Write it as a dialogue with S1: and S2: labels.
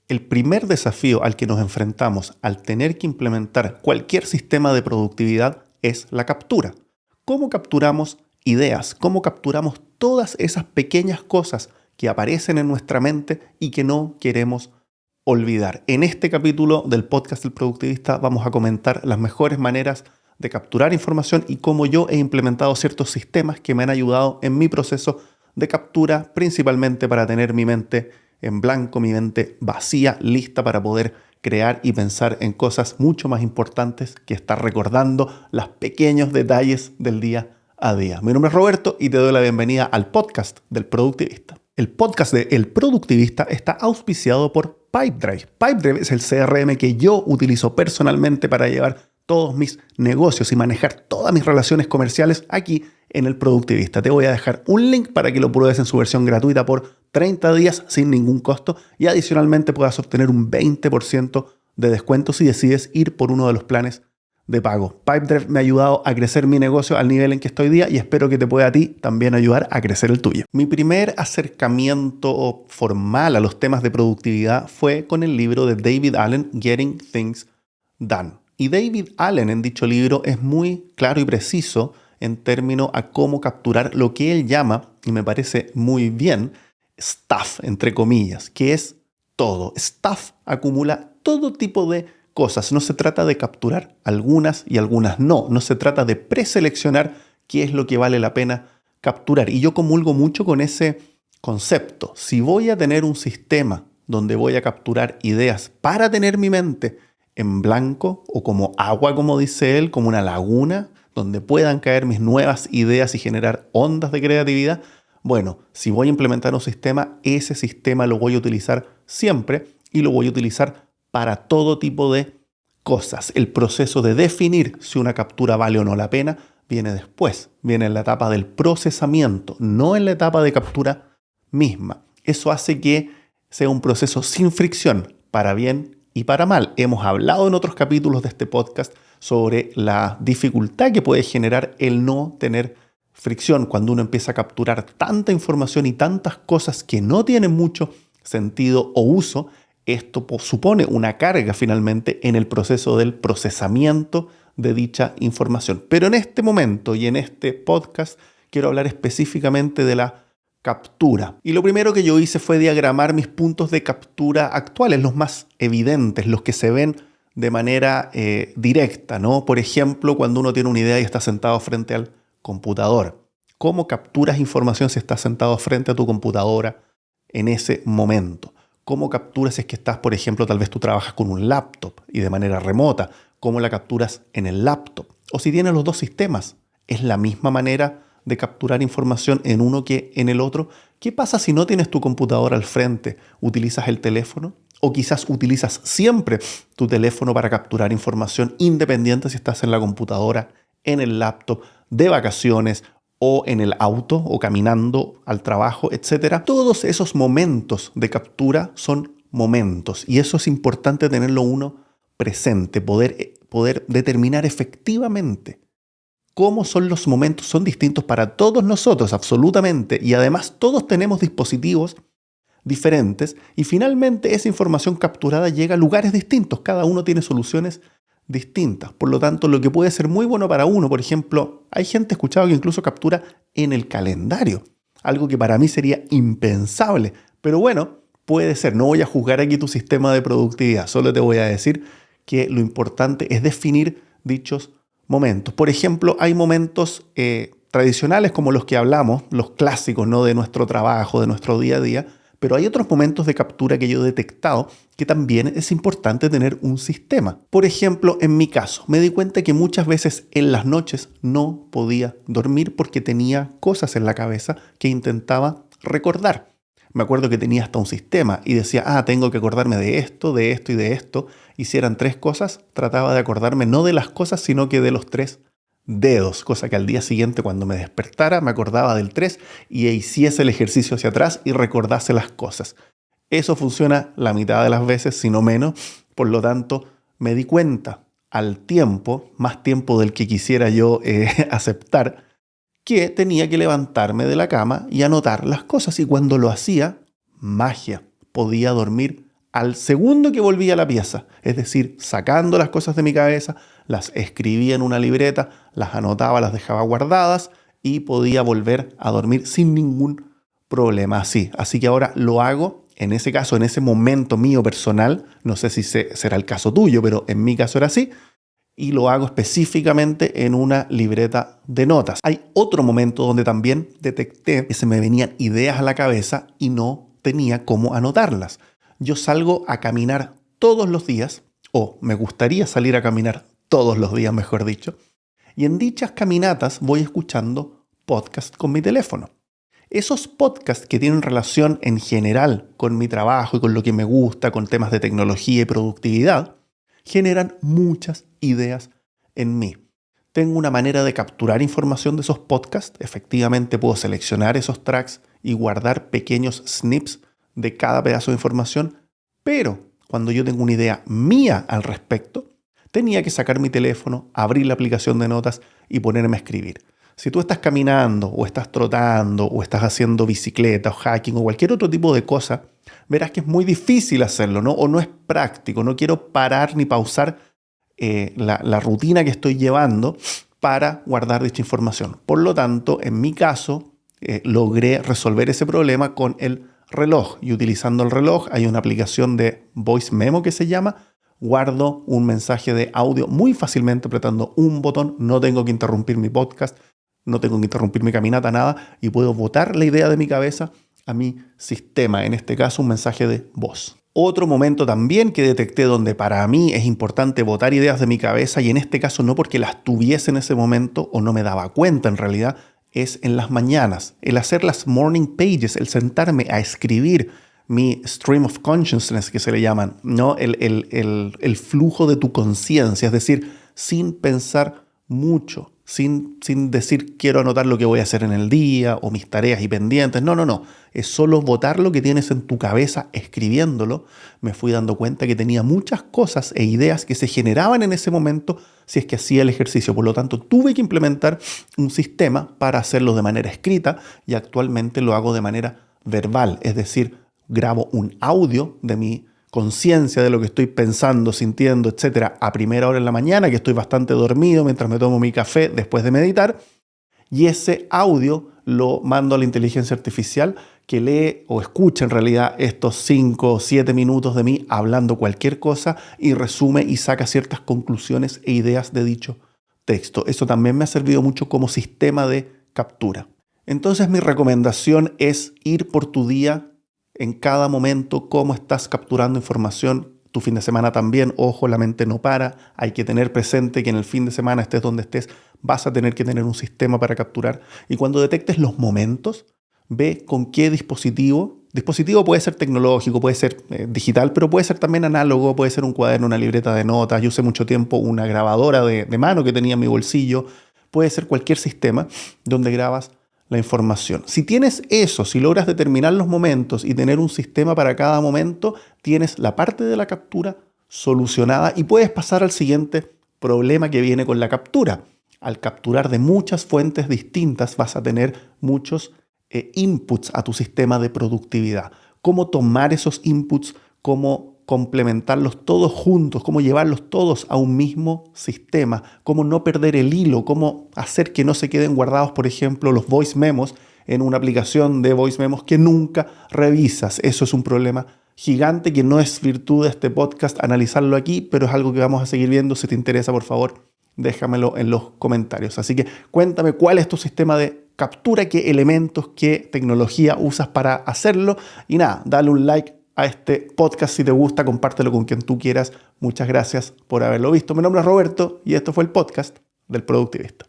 S1: El primer desafío al que nos enfrentamos al tener que implementar cualquier sistema de productividad es la captura. ¿Cómo capturamos ideas? ¿Cómo capturamos todas esas pequeñas cosas que aparecen en nuestra mente y que no queremos olvidar? En este capítulo del podcast del Productivista vamos a comentar las mejores maneras de capturar información y cómo yo he implementado ciertos sistemas que me han ayudado en mi proceso de captura, principalmente para tener mi mente en blanco, mi mente vacía, lista para poder crear y pensar en cosas mucho más importantes que estar recordando los pequeños detalles del día a día. Mi nombre es Roberto y te doy la bienvenida al podcast del Productivista. El podcast de El Productivista está auspiciado por Pipedrive. Pipedrive es el CRM que yo utilizo personalmente para llevar todos mis negocios y manejar todas mis relaciones comerciales aquí en El Productivista. Te voy a dejar un link para que lo pruebes en su versión gratuita por 30 días sin ningún costo y adicionalmente puedas obtener un 20% de descuento si decides ir por uno de los planes de pago. Pipedrive me ha ayudado a crecer mi negocio al nivel en que estoy hoy día y espero que te pueda a ti también ayudar a crecer el tuyo. Mi primer acercamiento formal a los temas de productividad fue con el libro de David Allen, Getting Things Done. Y David Allen en dicho libro es muy claro y preciso en términos a cómo capturar lo que él llama, y me parece muy bien, stuff, entre comillas, que es todo. Stuff acumula todo tipo de cosas. No se trata de capturar algunas y algunas no. No se trata de preseleccionar qué es lo que vale la pena capturar. Y yo comulgo mucho con ese concepto. Si voy a tener un sistema donde voy a capturar ideas para tener mi mente en blanco o como agua, como dice él, como una laguna, donde puedan caer mis nuevas ideas y generar ondas de creatividad, bueno, si voy a implementar un sistema, ese sistema lo voy a utilizar siempre y lo voy a utilizar para todo tipo de cosas. El proceso de definir si una captura vale o no la pena viene después, viene en la etapa del procesamiento, no en la etapa de captura misma. Eso hace que sea un proceso sin fricción, para bien y para mal. Hemos hablado en otros capítulos de este podcast sobre la dificultad que puede generar el no tener fricción cuando uno empieza a capturar tanta información y tantas cosas que no tienen mucho sentido o uso. Esto supone una carga finalmente en el proceso del procesamiento de dicha información. Pero en este momento y en este podcast quiero hablar específicamente de la captura. Y lo primero que yo hice fue diagramar mis puntos de captura actuales, los más evidentes, los que se ven de manera directa, ¿no? Por ejemplo, cuando uno tiene una idea y está sentado frente al computador. ¿Cómo capturas información si estás sentado frente a tu computadora en ese momento? ¿Cómo capturas si es que estás, por ejemplo, tal vez tú trabajas con un laptop y de manera remota? ¿Cómo la capturas en el laptop? O si tienes los dos sistemas, ¿es la misma manera de capturar información en uno que en el otro? ¿Qué pasa si no tienes tu computadora al frente? ¿Utilizas el teléfono? O quizás utilizas siempre tu teléfono para capturar información independiente si estás en la computadora, en el laptop, de vacaciones o en el auto o caminando al trabajo, etc. Todos esos momentos de captura son momentos y eso es importante tenerlo uno presente, poder determinar efectivamente cómo son los momentos. Son distintos para todos nosotros, absolutamente, y además todos tenemos dispositivos diferentes y finalmente esa información capturada llega a lugares distintos. Cada uno tiene soluciones distintas. Por lo tanto, lo que puede ser muy bueno para uno, por ejemplo, hay gente escuchado que incluso captura en el calendario, algo que para mí sería impensable, pero bueno, puede ser. No voy a juzgar aquí tu sistema de productividad, solo te voy a decir que lo importante es definir dichos momentos. Por ejemplo, hay momentos tradicionales como los que hablamos, los clásicos, ¿no?, de nuestro trabajo, de nuestro día a día, pero hay otros momentos de captura que yo he detectado que también es importante tener un sistema. Por ejemplo, en mi caso, me di cuenta que muchas veces en las noches no podía dormir porque tenía cosas en la cabeza que intentaba recordar. Me acuerdo que tenía hasta un sistema y decía, tengo que acordarme de esto y de esto. Y si eran 3 cosas, trataba de acordarme no de las cosas, sino que de los 3 dedos, cosa que al día siguiente cuando me despertara me acordaba del 3 y hiciese el ejercicio hacia atrás y recordase las cosas. Eso funciona la mitad de las veces, si no menos. Por lo tanto, me di cuenta al tiempo, más tiempo del que quisiera yo aceptar, que tenía que levantarme de la cama y anotar las cosas. Y cuando lo hacía, magia, podía dormir al segundo que volví a la pieza, es decir, sacando las cosas de mi cabeza, las escribía en una libreta, las anotaba, las dejaba guardadas y podía volver a dormir sin ningún problema. Así que ahora lo hago, en ese caso, en ese momento mío personal, no sé si será el caso tuyo, pero en mi caso era así, y lo hago específicamente en una libreta de notas. Hay otro momento donde también detecté que se me venían ideas a la cabeza y no tenía cómo anotarlas. Yo salgo a caminar todos los días, o me gustaría salir a caminar todos los días, mejor dicho, y en dichas caminatas voy escuchando podcasts con mi teléfono. Esos podcasts que tienen relación en general con mi trabajo y con lo que me gusta, con temas de tecnología y productividad, generan muchas ideas en mí. Tengo una manera de capturar información de esos podcasts. Efectivamente puedo seleccionar esos tracks y guardar pequeños snips de cada pedazo de información, pero cuando yo tengo una idea mía al respecto, tenía que sacar mi teléfono, abrir la aplicación de notas y ponerme a escribir. Si tú estás caminando o estás trotando o estás haciendo bicicleta o hiking o cualquier otro tipo de cosa, verás que es muy difícil hacerlo, ¿no? O no es práctico. No quiero parar ni pausar la rutina que estoy llevando para guardar dicha información. Por lo tanto, en mi caso, logré resolver ese problema con el reloj. Y utilizando el reloj, hay una aplicación de Voice Memo que se llama. Guardo un mensaje de audio muy fácilmente apretando un botón. No tengo que interrumpir mi podcast, no tengo que interrumpir mi caminata, nada. Y puedo botar la idea de mi cabeza a mi sistema, en este caso un mensaje de voz. Otro momento también que detecté donde para mí es importante botar ideas de mi cabeza, y en este caso no porque las tuviese en ese momento o no me daba cuenta en realidad, es en las mañanas. El hacer las morning pages, el sentarme a escribir mi stream of consciousness, que se le llaman, ¿no? El flujo de tu conciencia, es decir, sin pensar mucho, sin decir quiero anotar lo que voy a hacer en el día o mis tareas y pendientes. No. Es solo botar lo que tienes en tu cabeza escribiéndolo. Me fui dando cuenta que tenía muchas cosas e ideas que se generaban en ese momento si es que hacía el ejercicio. Por lo tanto, tuve que implementar un sistema para hacerlo de manera escrita y actualmente lo hago de manera verbal. Es decir, grabo un audio de mi conciencia de lo que estoy pensando, sintiendo, etcétera, a primera hora en la mañana, que estoy bastante dormido mientras me tomo mi café después de meditar, y ese audio lo mando a la inteligencia artificial que lee o escucha en realidad estos 5 o 7 minutos de mí hablando cualquier cosa y resume y saca ciertas conclusiones e ideas de dicho texto. Eso también me ha servido mucho como sistema de captura. Entonces mi recomendación es ir por tu día en cada momento, cómo estás capturando información. Tu fin de semana también, ojo, la mente no para. Hay que tener presente que en el fin de semana, estés donde estés, vas a tener que tener un sistema para capturar. Y cuando detectes los momentos, ve con qué dispositivo. Dispositivo puede ser tecnológico, puede ser digital, pero puede ser también análogo, puede ser un cuaderno, una libreta de notas. Yo usé mucho tiempo una grabadora de mano que tenía en mi bolsillo. Puede ser cualquier sistema donde grabas la información. Si tienes eso, si logras determinar los momentos y tener un sistema para cada momento, tienes la parte de la captura solucionada y puedes pasar al siguiente problema que viene con la captura. Al capturar de muchas fuentes distintas vas a tener muchos inputs a tu sistema de productividad. Cómo tomar esos inputs, cómo complementarlos todos juntos, cómo llevarlos todos a un mismo sistema, cómo no perder el hilo, cómo hacer que no se queden guardados, por ejemplo, los voice memos en una aplicación de voice memos que nunca revisas. Eso es un problema gigante que no es virtud de este podcast analizarlo aquí, pero es algo que vamos a seguir viendo. Si te interesa, por favor, déjamelo en los comentarios. Así que cuéntame cuál es tu sistema de captura, qué elementos, qué tecnología usas para hacerlo. Y nada, dale un like a este podcast si te gusta, compártelo con quien tú quieras. Muchas gracias por haberlo visto. Mi nombre es Roberto y esto fue el podcast del Productivista.